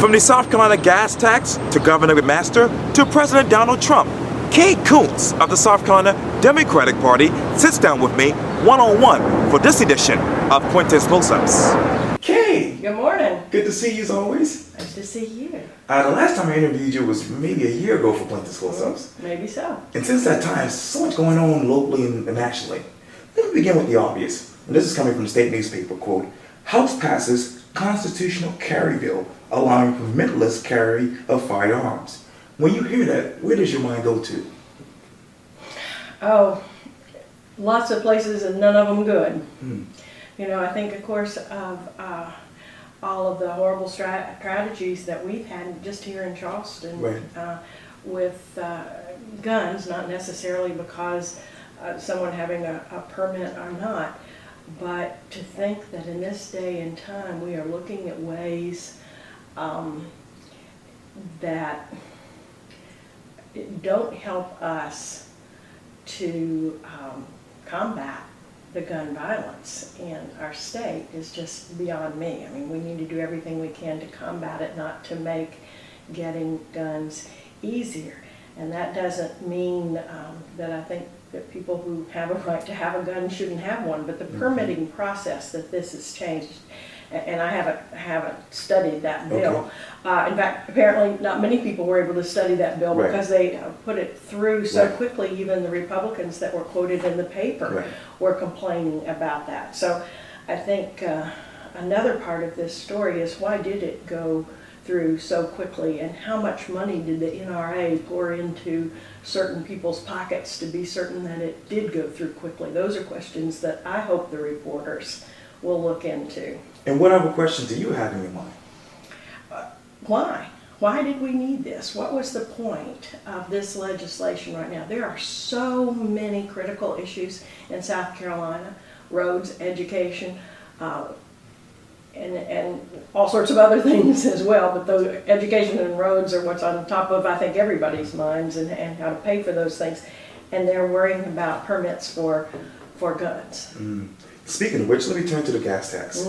From the South Carolina gas tax to Governor McMaster to President Donald Trump, Kaye Koonce of the South Carolina Democratic Party sits down with me one-on-one for this edition of Quintin's Close-Ups. Kaye! Good morning. Good to see you as always. Nice to see you. The last time I interviewed you was maybe a year ago for Quintin's Close-Ups. Maybe so. And since that time, so much going on locally and nationally. Let me begin with the obvious. And this is coming from the state newspaper, quote, House passes constitutional carry bill allowing permitless carry of firearms. When you hear that, where does your mind go to? Oh, lots of places and none of them good. You know, I think, of course, of all of the horrible strategies that we've had just here in Charleston with guns, not necessarily because someone having a permit or not, but to think that in this day and time we are looking at ways that don't help us to combat the gun violence in our state is just beyond me. I mean, we need to do everything we can to combat it, not to make getting guns easier. And that doesn't mean that I think that people who have a right to have a gun shouldn't have one, but the permitting process that this has changed, and I haven't studied that bill. In fact, apparently not many people were able to study that bill because they put it through so quickly. Even the Republicans that were quoted in the paper were complaining about that. So I think another part of this story is, why did it go through so quickly, and how much money did the NRA pour into certain people's pockets to be certain that it did go through quickly? Those are questions that I hope the reporters will look into. And what other questions do you have in your mind? Why? Why did we need this? What was the point of this legislation right now? There are so many critical issues in South Carolina: roads, education, and all sorts of other things as well. But those education and roads are what's on top of, I think, everybody's minds, and how to pay for those things. And they're worrying about permits for guns. Speaking of which, let me turn to the gas tax.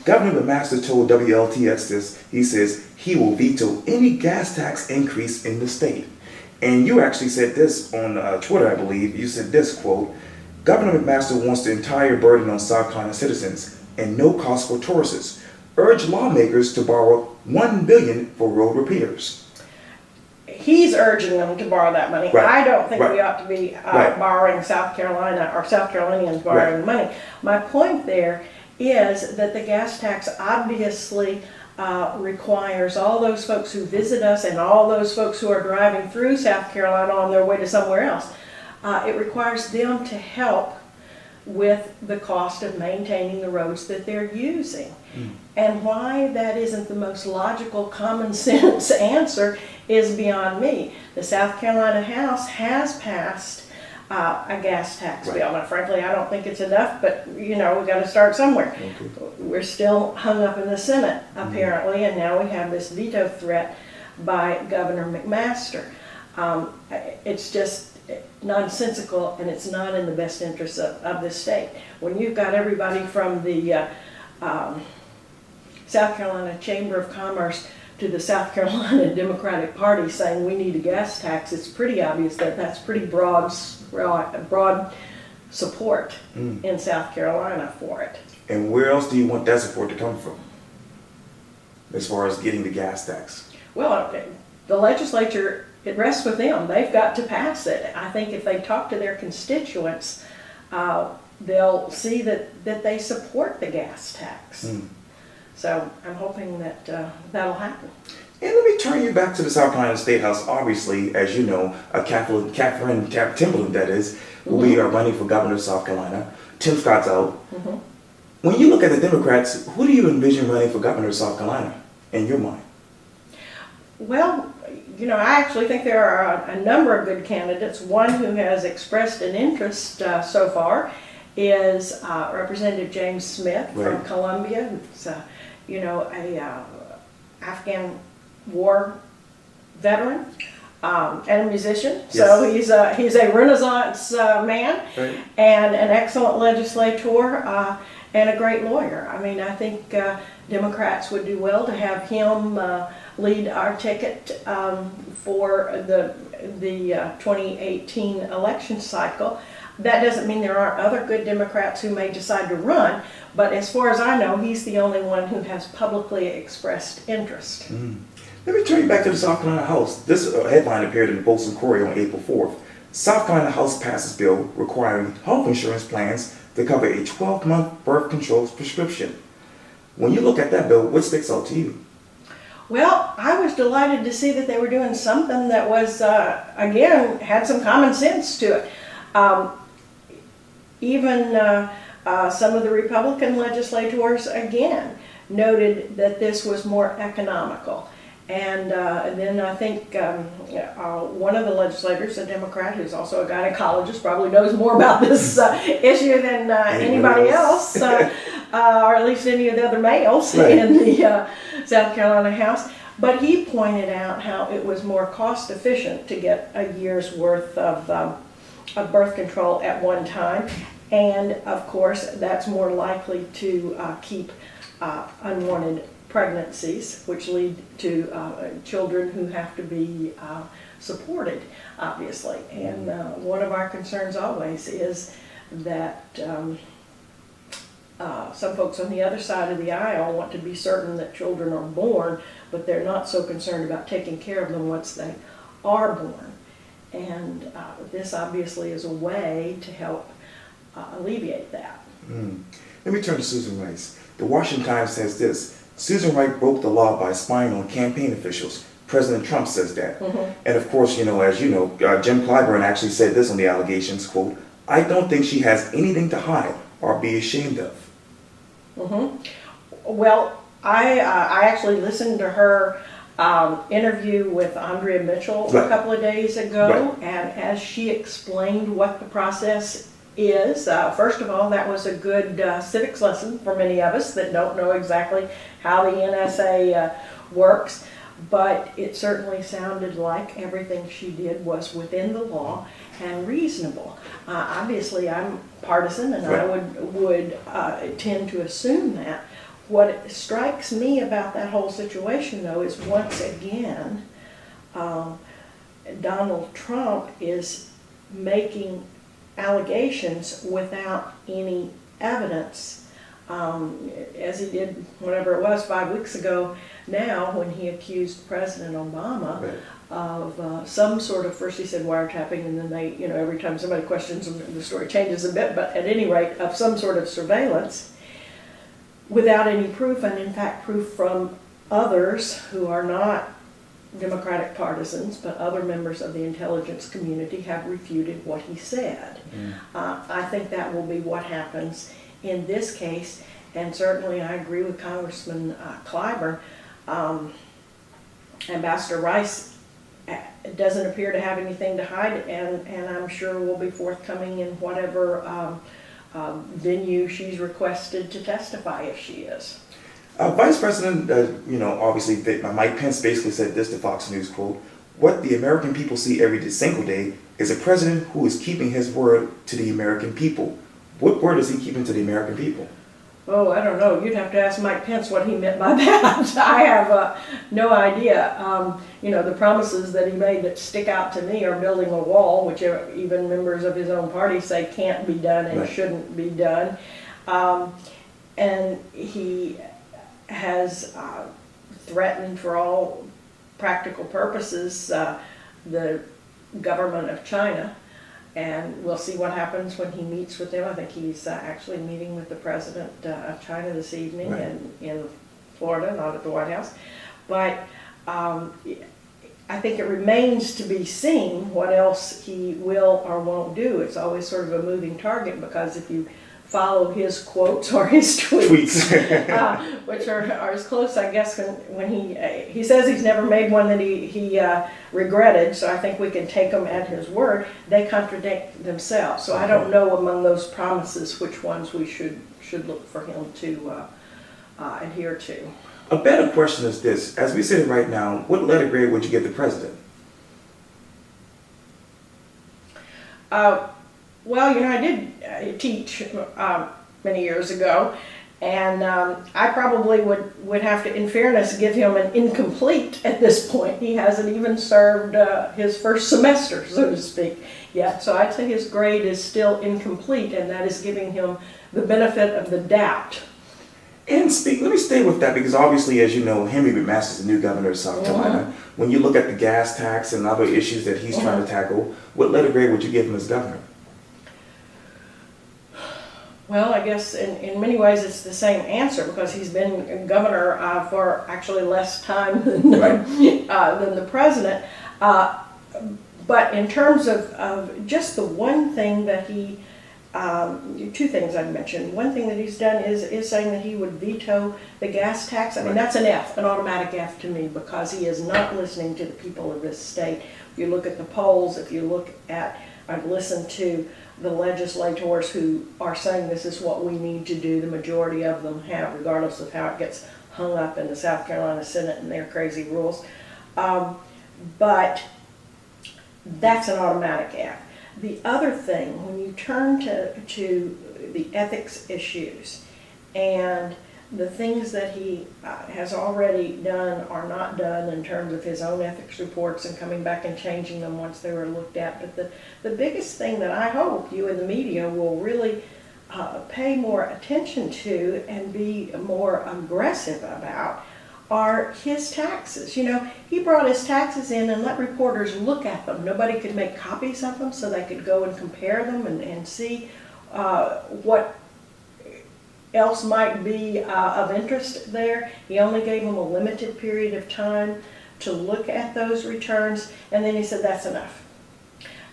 Governor McMaster told WLTX this. He says he will veto any gas tax increase in the state. And you actually said this on Twitter, I believe. You said this, quote, Governor McMaster wants the entire burden on South Carolina citizens and no cost for tourists. Urge lawmakers to borrow $1 billion for road repairs. He's urging them to borrow that money. I don't think we ought to be borrowing South Carolina, or South Carolinians borrowing money. My point there is that the gas tax obviously requires all those folks who visit us and all those folks who are driving through South Carolina on their way to somewhere else. It requires them to help with the cost of maintaining the roads that they're using. And why that isn't the most logical, common sense answer is beyond me. The South Carolina House has passed a gas tax bill. Now, frankly, I don't think it's enough, but you know, we got to start somewhere. We're still hung up in the Senate, apparently, and now we have this veto threat by Governor McMaster. It's just nonsensical, and it's not in the best interest of the state. When you've got everybody from the South Carolina Chamber of Commerce to the South Carolina Democratic Party saying we need a gas tax, it's pretty obvious that that's pretty broad support in South Carolina for it. And where else do you want that support to come from, as far as getting the gas tax? Well, the legislature, it rests with them. They've got to pass it. I think if they talk to their constituents, they'll see that they support the gas tax. So I'm hoping that that'll happen. And let me turn you back to the South Carolina State House. Obviously, as you know, Catherine Timberland, that is, will be running for governor of South Carolina. Tim Scott's out. When you look at the Democrats, who do you envision running for governor of South Carolina in your mind? Well, you know, I actually think there are a number of good candidates. One who has expressed an interest so far is Representative James Smith from Columbia. Who's, you know, a Afghan war veteran and a musician. So he's a Renaissance man and an excellent legislator and a great lawyer. I mean, I think Democrats would do well to have him lead our ticket for the 2018 election cycle. That doesn't mean there aren't other good Democrats who may decide to run, but as far as I know, he's the only one who has publicly expressed interest. Let me turn you back to the South Carolina House. This headline appeared in the Boston Courier on April 4th. South Carolina House passes bill requiring health insurance plans to cover a 12-month birth control prescription. When you look at that bill, what sticks out to you? Well, I was delighted to see that they were doing something that was, again, had some common sense to it. Even some of the Republican legislators, again, noted that this was more economical. And then I think one of the legislators, a Democrat who's also a gynecologist, probably knows more about this issue than anybody else, or at least any of the other males in the South Carolina House. But he pointed out how it was more cost efficient to get a year's worth of birth control at one time. And of course, that's more likely to keep unwanted pregnancies, which lead to children who have to be supported, obviously. And one of our concerns always is that some folks on the other side of the aisle want to be certain that children are born, but they're not so concerned about taking care of them once they are born. And this obviously is a way to help alleviate that. Let me turn to Susan Rice. The Washington Times says this: Susan Rice broke the law by spying on campaign officials. President Trump says that. And of course, as you know, Jim Clyburn actually said this on the allegations, quote, "I don't think she has anything to hide or be ashamed of." Well, I actually listened to her interview with Andrea Mitchell a couple of days ago, and as she explained what the process is, first of all, that was a good civics lesson for many of us that don't know exactly how the NSA works, but it certainly sounded like everything she did was within the law and reasonable. Obviously, I'm partisan, and I would tend to assume that. What strikes me about that whole situation, though, is once again, Donald Trump is making allegations without any evidence, as he did whenever it was 5 weeks ago now, when he accused President Obama of some sort of, first he said wiretapping, and then they, every time somebody questions him, the story changes a bit, but at any rate, of some sort of surveillance without any proof, and in fact proof from others who are not Democratic partisans, but other members of the intelligence community have refuted what he said. I think that will be what happens in this case, and certainly I agree with Congressman Clyburn. Ambassador Rice doesn't appear to have anything to hide, and I'm sure will be forthcoming in whatever venue she's requested to testify, if she is. Vice President, obviously, Mike Pence basically said this to Fox News, quote, "What the American people see every single day is a president who is keeping his word to the American people." What word is he keeping to the American people? Oh, I don't know. You'd have to ask Mike Pence what he meant by that. I have no idea. The promises that he made that stick out to me are building a wall, which even members of his own party say can't be done and shouldn't be done. And he has threatened, for all practical purposes, the government of China, and we'll see what happens when he meets with them. I think he's actually meeting with the president of China this evening in Florida, not at the White House. But I think it remains to be seen what else he will or won't do. It's always sort of a moving target, because if you follow his quotes or his tweets. Which are as close, I guess, when he says he's never made one that he regretted, so I think we can take him at his word. They contradict themselves, so I don't know among those promises which ones we should look for him to adhere to. A better question is this: as we sit right now, what letter grade would you give the president? Well, I did teach many years ago, And I probably would have to, in fairness, give him an incomplete at this point. He hasn't even served his first semester, so to speak, yet. So I'd say his grade is still incomplete, and that is giving him the benefit of the doubt. And let me stay with that, because obviously, as you know, Henry McMaster is the new governor of South Carolina. When you look at the gas tax and other issues that he's trying to tackle, what letter grade would you give him as governor? Well, I guess in many ways it's the same answer, because he's been governor for actually less time than, than the president. But in terms of just the one thing that he, two things I've mentioned. One thing that he's done is saying that he would veto the gas tax. I mean, that's an F, an automatic F to me, because he is not listening to the people of this state. If you look at the polls, if you look at, I've listened to the legislators who are saying this is what we need to do. The majority of them have, regardless of how it gets hung up in the South Carolina Senate and their crazy rules. But that's an automatic F. The other thing, when you turn to the ethics issues and the things that he has already done or not done in terms of his own ethics reports and coming back and changing them once they were looked at. But the biggest thing that I hope you in the media will really pay more attention to and be more aggressive about are his taxes. You know, he brought his taxes in and let reporters look at them. Nobody could make copies of them so they could go and compare them and see what else might be of interest there. He only gave them a limited period of time to look at those returns, and then he said that's enough.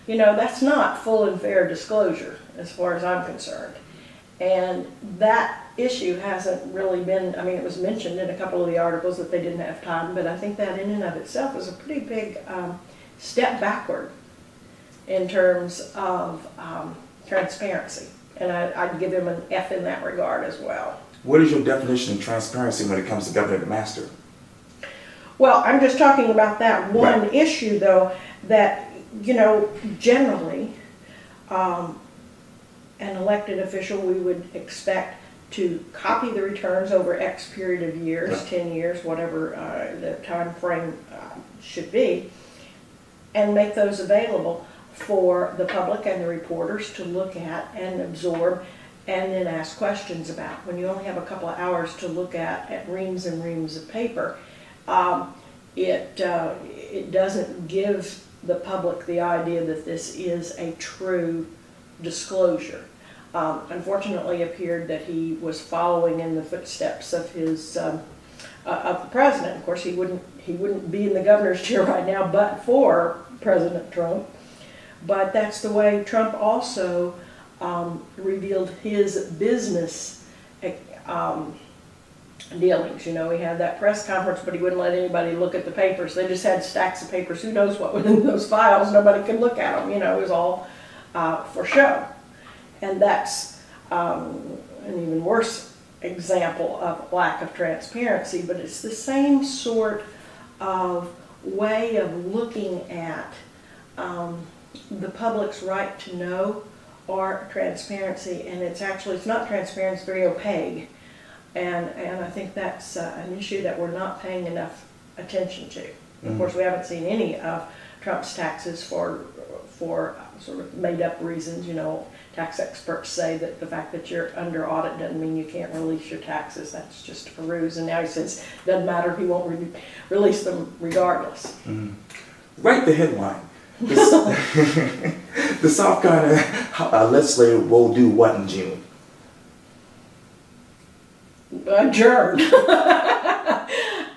You know, that's not full and fair disclosure as far as I'm concerned. And that issue hasn't really been, I mean, it was mentioned in a couple of the articles that they didn't have time, but I think that in and of itself is a pretty big step backward in terms of transparency. And I'd give him an F in that regard as well. What is your definition of transparency when it comes to Governor McMaster? Well, I'm just talking about that one issue, though, that, you know, generally, an elected official, we would expect to copy the returns over X period of years, 10 years, whatever the time frame should be, and make those available for the public and the reporters to look at and absorb and then ask questions about. When you only have a couple of hours to look at reams and reams of paper, it doesn't give the public the idea that this is a true disclosure. Unfortunately, it appeared that he was following in the footsteps of his of the president. Of course, he wouldn't be in the governor's chair right now, but for President Trump. But that's the way Trump also revealed his business dealings. You know, he had that press conference, but he wouldn't let anybody look at the papers. They just had stacks of papers. Who knows what was in those files? Nobody could look at them. You know, it was all for show. And that's an even worse example of lack of transparency, but it's the same sort of way of looking at the public's right to know or transparency, and it's not transparent, it's very opaque. And I think that's an issue that we're not paying enough attention to. Of course, we haven't seen any of Trump's taxes for sort of made up reasons. You know, tax experts say that the fact that you're under audit doesn't mean you can't release your taxes. That's just a ruse. And now he says it doesn't matter, he won't release them regardless. Write the headline. The South Carolina legislature will do what in June? Adjourn.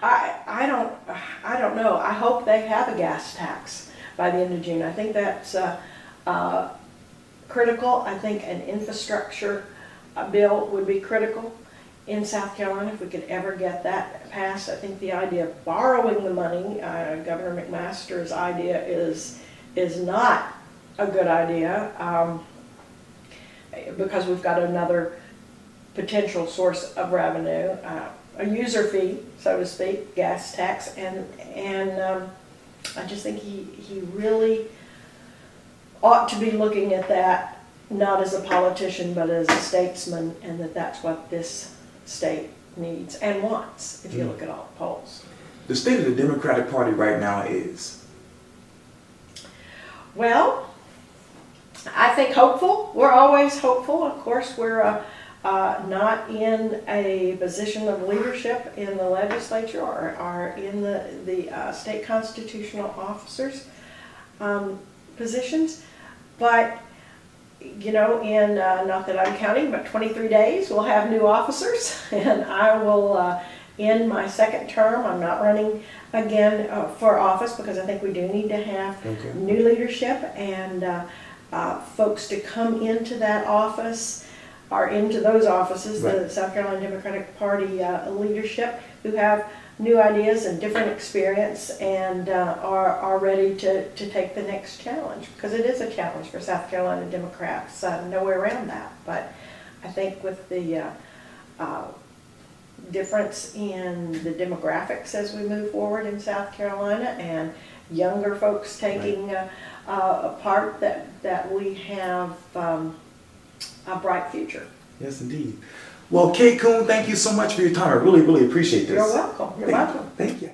I don't know. I hope they have a gas tax by the end of June. I think that's critical. I think an infrastructure bill would be critical in South Carolina if we could ever get that passed. I think the idea of borrowing the money, Governor McMaster's idea is not a good idea because we've got another potential source of revenue, a user fee, so to speak, gas tax, and I just think he really ought to be looking at that not as a politician but as a statesman, and that's what this state needs and wants, if you look at all the polls. The state of the Democratic Party right now is? Well, I think hopeful. We're always hopeful. Of course, we're not in a position of leadership in the legislature or in the state constitutional officers positions. But, you know, in, not that I'm counting, but 23 days, we'll have new officers, and I will end my second term. I'm not running again for office because I think we do need to have new leadership and folks to come into that office or into those offices, the South Carolina Democratic Party leadership, who have new ideas and different experience and are ready to take the next challenge, because it is a challenge for South Carolina Democrats, no way around that. But I think with the difference in the demographics as we move forward in South Carolina and younger folks taking a part, that we have a bright future. Yes, indeed. Well, Kaye Koonce, thank you so much for your time. I really, really appreciate this. You're welcome. You're welcome. Thank you.